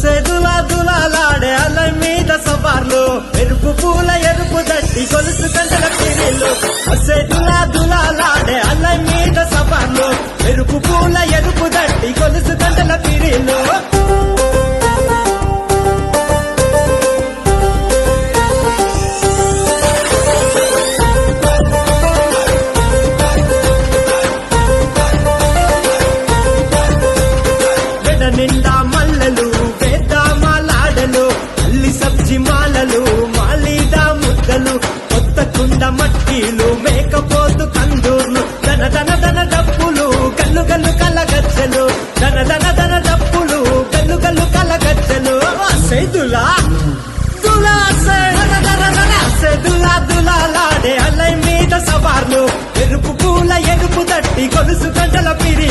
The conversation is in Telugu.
అసెదులా దులాలాడే అలై మీద సవార్లు ఎరుపు పూల ఎరుపు దట్టి గొలుసు గంటల పిరిలు అసెదులా దులాలాడే అలై మీద సవార్లు ఎరుపు పూల ఎరుపు దట్టి గొలుసు గంటల పిరిలు నిండా మల్లలు వేద్దామాలాడలు అల్లి సబ్జి మాలలు మాలీదా ముద్దలు కొత్త కుండ మట్టీలు మేకపోతు కందూర్లు దన దన దన డప్పులు గల్లు గల్లు కలగచ్చలు దన దన దన డప్పులు గల్లు గల్లు కలగచ్చలు సెదులా దులా సెదులా దులాలాడే అలై మీద సవార్లు ఎరుపు పూల ఎరుపు దట్టి గొలుసు గంటల పిరి